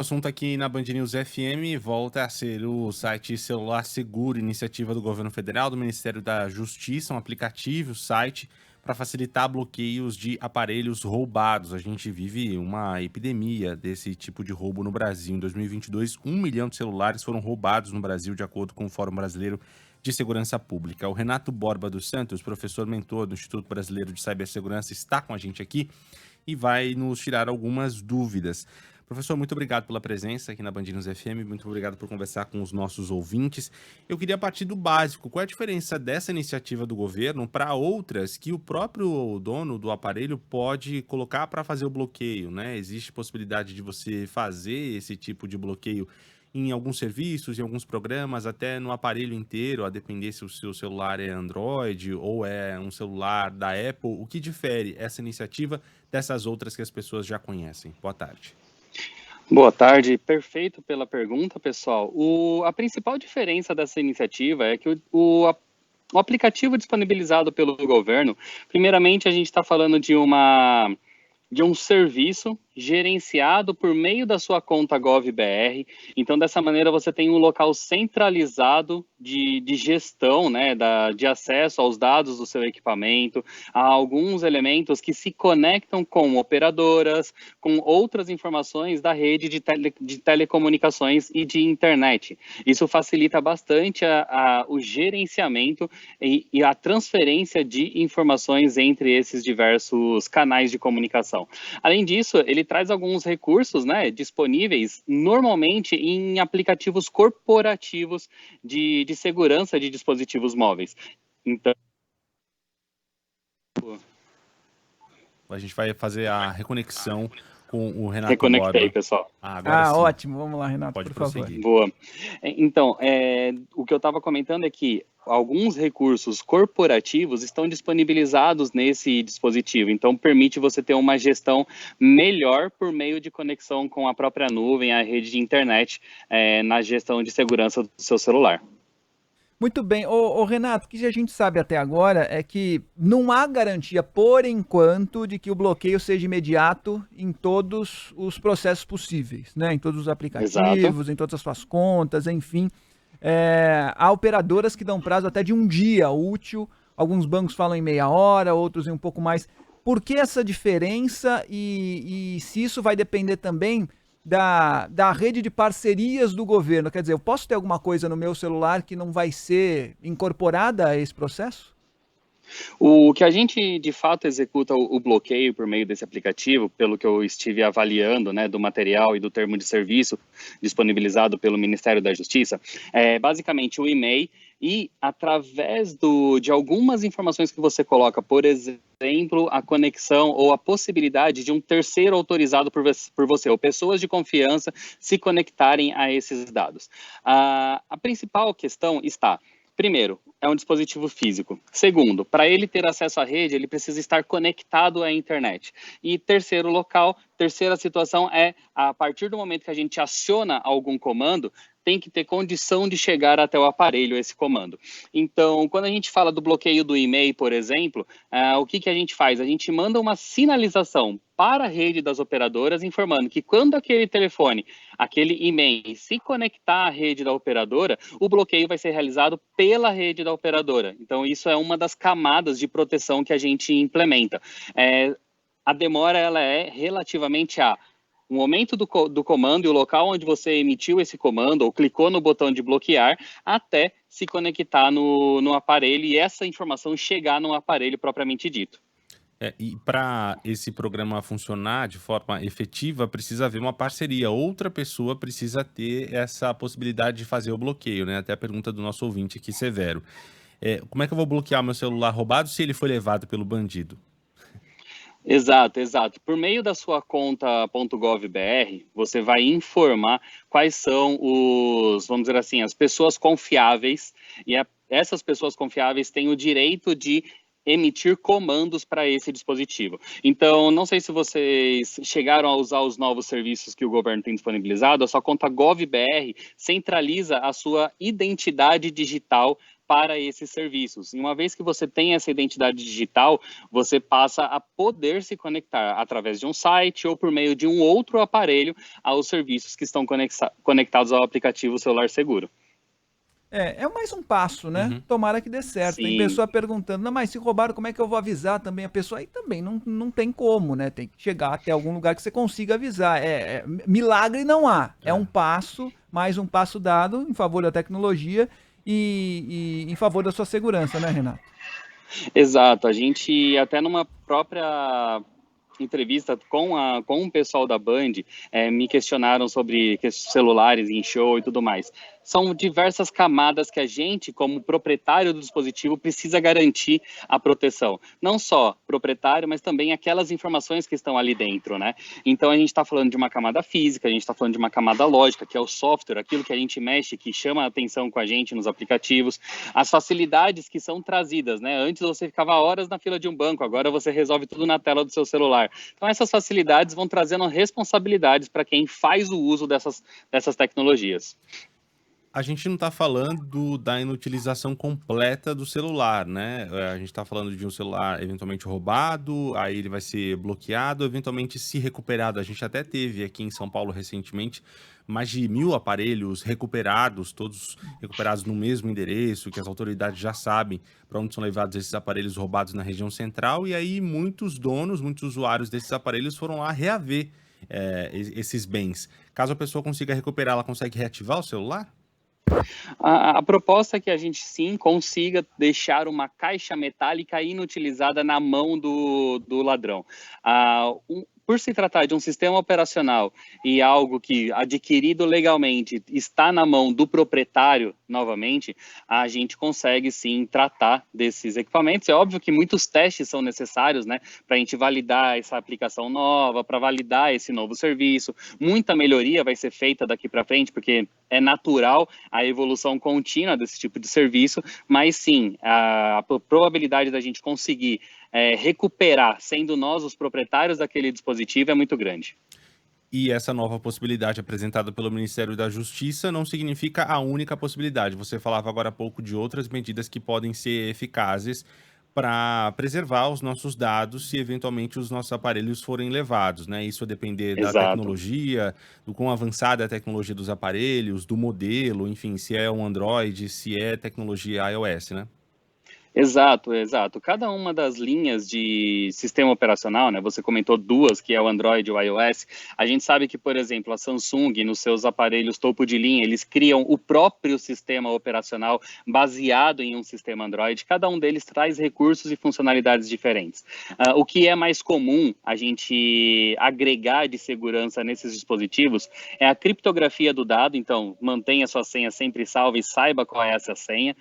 O assunto aqui na Band News FM volta a ser o site Celular Seguro, iniciativa do governo federal, do Ministério da Justiça, um aplicativo, site para facilitar bloqueios de aparelhos roubados. A gente vive uma epidemia desse tipo de roubo no Brasil. Em 2022, 1 milhão de celulares foram roubados no Brasil, de acordo com o Fórum Brasileiro de Segurança Pública. O Renato Borba dos Santos, professor mentor do Instituto Brasileiro de Cibersegurança, está com a gente aqui e vai nos tirar algumas dúvidas. Professor, muito obrigado pela presença aqui na Band News FM, muito obrigado por conversar com os nossos ouvintes. Eu queria partir do básico, qual é a diferença dessa iniciativa do governo para outras que o próprio dono do aparelho pode colocar para fazer o bloqueio, né? Existe possibilidade de você fazer esse tipo de bloqueio em alguns serviços, em alguns programas, até no aparelho inteiro, a depender se o seu celular é Android ou é um celular da Apple. O que difere essa iniciativa dessas outras que as pessoas já conhecem? Boa tarde. Boa tarde, perfeito pela pergunta, pessoal. A principal diferença dessa iniciativa é que o aplicativo disponibilizado pelo governo, primeiramente a gente está falando de um serviço gerenciado por meio da sua conta GovBR. Então, dessa maneira, você tem um local centralizado de gestão, né, de acesso aos dados do seu equipamento, a alguns elementos que se conectam com operadoras, com outras informações da rede de telecomunicações e de internet. Isso facilita bastante o gerenciamento e a transferência de informações entre esses diversos canais de comunicação. Além disso, ele traz alguns recursos, né, disponíveis normalmente em aplicativos corporativos de segurança de dispositivos móveis. Então, a gente vai fazer a reconexão com o Renato reconectei, Borba. pessoal. Agora sim. Ótimo. Vamos lá, Renato, Pode por prosseguir. favor. Boa. Então, o que eu estava comentando é que alguns recursos corporativos estão disponibilizados nesse dispositivo, então permite você ter uma gestão melhor por meio de conexão com a própria nuvem, a rede de internet, na gestão de segurança do seu celular. Muito bem. Ô, Renato, o que a gente sabe até agora é que não há garantia, por enquanto, de que o bloqueio seja imediato em todos os processos possíveis, né? Em todos os aplicativos, Exato. em todas as suas contas, enfim. Há operadoras que dão prazo até de um dia útil, alguns bancos falam em meia hora, outros em um pouco mais. Por que essa diferença e se isso vai depender também da rede de parcerias do governo? Quer dizer, eu posso ter alguma coisa no meu celular que não vai ser incorporada a esse processo? O que a gente, de fato, executa o bloqueio por meio desse aplicativo, pelo que eu estive avaliando, né, do material e do termo de serviço disponibilizado pelo Ministério da Justiça, é basicamente o e-mail e através de algumas informações que você coloca, por exemplo, a conexão ou a possibilidade de um terceiro autorizado por você, ou pessoas de confiança se conectarem a esses dados. A principal questão está: primeiro, é um dispositivo físico. Segundo, para ele ter acesso à rede, ele precisa estar conectado à internet. E terceira situação é, a partir do momento que a gente aciona algum comando, tem que ter condição de chegar até o aparelho esse comando. Então, quando a gente fala do bloqueio do e-mail, por exemplo, o que a gente faz? A gente manda uma sinalização para a rede das operadoras, informando que quando aquele telefone, aquele e-mail se conectar à rede da operadora, o bloqueio vai ser realizado pela rede da operadora. Então, isso é uma das camadas de proteção que a gente implementa. A demora ela é relativamente o momento do comando e o local onde você emitiu esse comando ou clicou no botão de bloquear até se conectar no aparelho e essa informação chegar no aparelho propriamente dito. E para esse programa funcionar de forma efetiva, precisa haver uma parceria. Outra pessoa precisa ter essa possibilidade de fazer o bloqueio, né? Até a pergunta do nosso ouvinte aqui, Severo. Como é que eu vou bloquear meu celular roubado se ele foi levado pelo bandido? Exato. Por meio da sua conta .gov.br, você vai informar quais são vamos dizer assim, as pessoas confiáveis, e essas pessoas confiáveis têm o direito de emitir comandos para esse dispositivo. Então, não sei se vocês chegaram a usar os novos serviços que o governo tem disponibilizado, a sua conta GovBR centraliza a sua identidade digital para esses serviços. E uma vez que você tem essa identidade digital, você passa a poder se conectar através de um site ou por meio de um outro aparelho aos serviços que estão conectados ao aplicativo Celular Seguro. É mais um passo, né? Uhum. Tomara que dê certo. Tem Sim. pessoa perguntando, não, mas se roubaram, como é que eu vou avisar também a pessoa? Aí também não tem como, né? Tem que chegar até algum lugar que você consiga avisar. Milagre não há. É um passo, mais um passo dado em favor da tecnologia e em favor da sua segurança, né, Renato? Exato, a gente até numa própria entrevista com o pessoal da Band, me questionaram sobre celulares em show e tudo mais. São diversas camadas que a gente, como proprietário do dispositivo, precisa garantir a proteção. Não só proprietário, mas também aquelas informações que estão ali dentro, né? Então, a gente está falando de uma camada física, a gente está falando de uma camada lógica, que é o software, aquilo que a gente mexe, que chama a atenção com a gente nos aplicativos, as facilidades que são trazidas, né? Antes você ficava horas na fila de um banco, agora você resolve tudo na tela do seu celular. Então, essas facilidades vão trazendo responsabilidades para quem faz o uso dessas tecnologias. A gente não está falando da inutilização completa do celular, né? A gente está falando de um celular eventualmente roubado, aí ele vai ser bloqueado, eventualmente se recuperado. A gente até teve aqui em São Paulo recentemente mais de 1.000 aparelhos recuperados, todos recuperados no mesmo endereço, que as autoridades já sabem para onde são levados esses aparelhos roubados na região central, e aí muitos donos, muitos usuários desses aparelhos foram lá reaver esses bens. Caso a pessoa consiga recuperar, ela consegue reativar o celular? A proposta é que a gente sim consiga deixar uma caixa metálica inutilizada na mão do ladrão. Por se tratar de um sistema operacional e algo que, adquirido legalmente, está na mão do proprietário, novamente, a gente consegue sim tratar desses equipamentos. É óbvio que muitos testes são necessários, né, para a gente validar essa aplicação nova, para validar esse novo serviço. Muita melhoria vai ser feita daqui para frente, porque é natural a evolução contínua desse tipo de serviço, mas sim, a probabilidade da gente conseguir recuperar, sendo nós os proprietários daquele dispositivo, é muito grande. E essa nova possibilidade apresentada pelo Ministério da Justiça não significa a única possibilidade. Você falava agora há pouco de outras medidas que podem ser eficazes para preservar os nossos dados se eventualmente os nossos aparelhos forem levados, né? Isso a depender da Exato. tecnologia, do quão avançada é a tecnologia dos aparelhos, do modelo, enfim, se é um Android, se é tecnologia iOS, né? Exato, exato. Cada uma das linhas de sistema operacional, né? Você comentou duas, que é o Android e o iOS. A gente sabe que, por exemplo, a Samsung, nos seus aparelhos topo de linha, eles criam o próprio sistema operacional baseado em um sistema Android. Cada um deles traz recursos e funcionalidades diferentes. O que é mais comum a gente agregar de segurança nesses dispositivos é a criptografia do dado. Então, mantenha sua senha sempre salva e saiba qual é essa senha.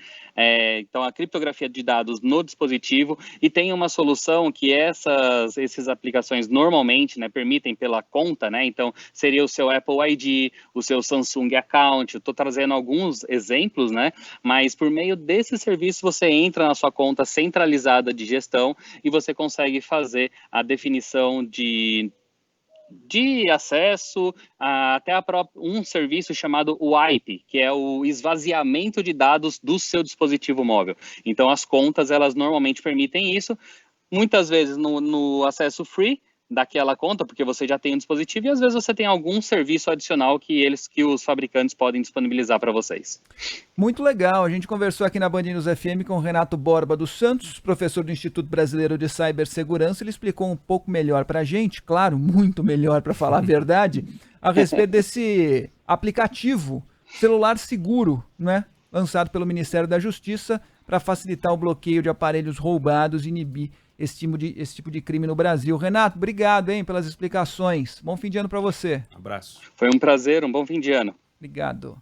Então, a criptografia de dados no dispositivo, e tem uma solução que essas aplicações normalmente, né, permitem pela conta, né? Então, seria o seu Apple ID, o seu Samsung Account. Eu estou trazendo alguns exemplos, né? Mas por meio desse serviço, você entra na sua conta centralizada de gestão e você consegue fazer a definição de acesso até um serviço chamado WIPE, que é o esvaziamento de dados do seu dispositivo móvel. Então, as contas, elas normalmente permitem isso, muitas vezes no acesso free daquela conta, porque você já tem um dispositivo, e às vezes você tem algum serviço adicional que os fabricantes podem disponibilizar para vocês. Muito legal, a gente conversou aqui na Band News FM com o Renato Borba dos Santos, professor do Instituto Brasileiro de Cibersegurança. Ele explicou um pouco melhor para a gente, claro, muito melhor para falar a verdade, a respeito desse aplicativo celular seguro, né, lançado pelo Ministério da Justiça para facilitar o bloqueio de aparelhos roubados e inibir esse tipo de crime no Brasil. Renato, obrigado, hein, pelas explicações. Bom fim de ano para você. Abraço. Foi um prazer, um bom fim de ano. Obrigado.